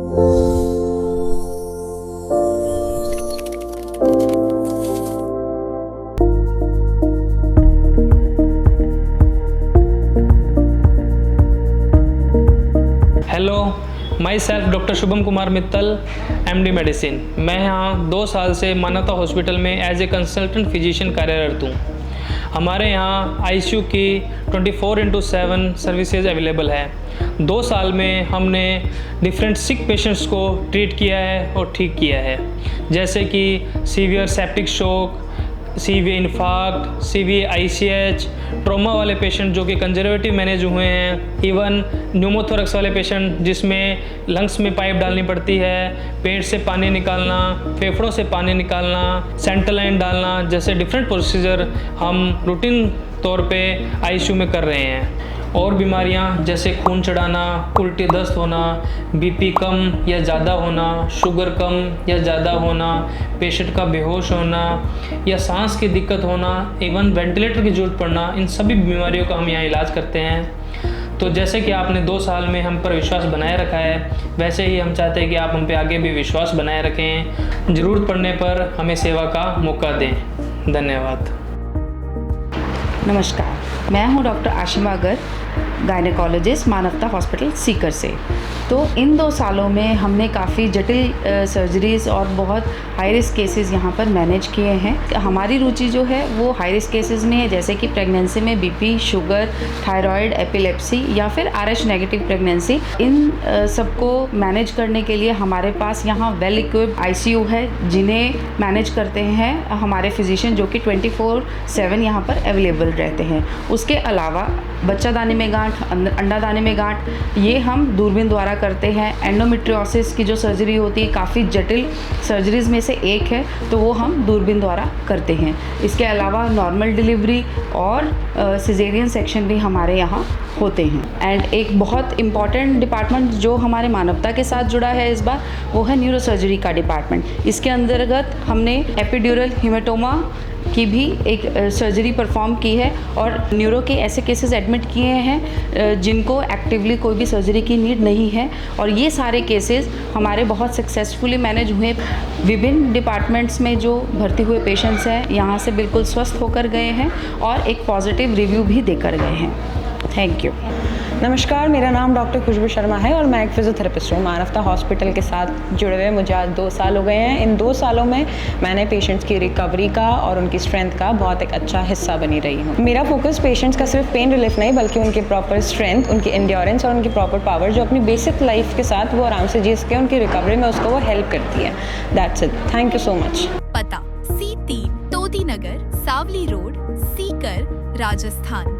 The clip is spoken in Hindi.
Hello, my self doctor Shubham Kumar Mittal, MD medicine. मैं यहाँ 2 साल से मानवता हॉस्पिटल में एज ए कंसल्टेंट फिजिशियन कार्यरत हूँ। हमारे यहाँ ICU की 24/7 सर्विसेज अवेलेबल है। 2 साल में हमने डिफरेंट सिक पेशेंट्स को ट्रीट किया है और ठीक किया है, जैसे कि severe septic shock, severe infarct, severe ICH, trauma वाले पेशेंट जो कि कंजर्वेटिव मैनेज हुए हैं, इवन न्यूमोथोरक्स वाले पेशेंट जिसमें लंग्स में पाइप डालनी पड़ती है, पेट से पानी निकालना, फेफड़ों से पानी निकालना, सेंट्रल लाइन डालना, जैसे डिफरेंट प्रोसीजर हम रूटीन तौर पे ICU में कर रहे हैं। और बीमारियां जैसे खून चढ़ाना, उल्टी दस्त होना, BP कम या ज़्यादा होना, शुगर कम या ज़्यादा होना, पेशेंट का बेहोश होना या सांस की दिक्कत होना, इवन वेंटिलेटर की ज़रूरत पड़ना, इन सभी बीमारियों का हम यहाँ इलाज करते हैं। तो जैसे कि आपने 2 साल में हम पर विश्वास बनाए रखा है, वैसे ही हम चाहते हैं कि आप हम पे आगे भी विश्वास बनाए रखें। ज़रूरत पड़ने पर हमें सेवा का मौका दें। धन्यवाद। नमस्कार, मैं हूं डॉक्टर आशिमा अगर, गायनेकोलॉजिस्ट, मानवता हॉस्पिटल सीकर से। तो इन 2 सालों में हमने काफ़ी जटिल सर्जरीज़ और बहुत हाई रिस्क केसेस यहाँ पर मैनेज किए हैं। हमारी रुचि जो है वो हाई रिस्क केसेस में है, जैसे कि प्रेगनेंसी में BP, शुगर, थायराइड, एपिलेप्सी या फिर RH नेगेटिव प्रेगनेंसी। इन सबको मैनेज करने के लिए हमारे पास यहाँ वेल इक्विप्ड ICU है, जिन्हें मैनेज करते हैं हमारे फिजिशियन, जो कि 24/7 यहाँ पर अवेलेबल रहते हैं। उसके अलावा बच्चा दानी में गांठ, अंडा दानी में गांठ, ये हम दूरबीन द्वारा करते हैं। एंडोमेट्रियोसिस की जो सर्जरी होती है, काफ़ी जटिल सर्जरीज़ में से एक है, तो वो हम दूरबीन द्वारा करते हैं। इसके अलावा नॉर्मल डिलीवरी और सिजेरियन सेक्शन भी हमारे यहाँ होते हैं। एंड एक बहुत इम्पॉर्टेंट डिपार्टमेंट जो हमारे मानवता के साथ जुड़ा है इस बार, वो है न्यूरोसर्जरी का डिपार्टमेंट। इसके अंतर्गत हमने एपिड्यूरल हीमेटोमा की भी एक सर्जरी परफॉर्म की है और न्यूरो के ऐसे केसेस एडमिट किए हैं जिनको एक्टिवली कोई भी सर्जरी की नीड नहीं है, और ये सारे केसेस हमारे बहुत सक्सेसफुली मैनेज हुए। विभिन्न डिपार्टमेंट्स में जो भर्ती हुए पेशेंट्स हैं यहाँ से बिल्कुल स्वस्थ होकर गए हैं और एक पॉजिटिव रिव्यू भी देकर गए हैं। Thank you. नमस्कार, मेरा नाम डॉक्टर खुशबू शर्मा है और मैं एक फिजियोथेरेपिस्ट हूँ। मानवता हॉस्पिटल के साथ जुड़े हुए मुझे आज 2 साल हो गए हैं। इन 2 सालों में मैंने पेशेंट्स की रिकवरी का और उनकी स्ट्रेंथ का बहुत एक अच्छा हिस्सा बनी रही हूँ। मेरा फोकस पेशेंट्स का सिर्फ पेन रिलीफ नहीं, बल्कि उनकी प्रॉपर स्ट्रेंथ, उनकी एंड्योरेंस और उनकी प्रॉपर पावर, जो अपनी बेसिक लाइफ के साथ वो आराम से जी सके, उनकी रिकवरी में उसको वो हेल्प करती है। That's it. Thank you so much. पता C3 तोती नगर, सावली रोड, सीकर, राजस्थान।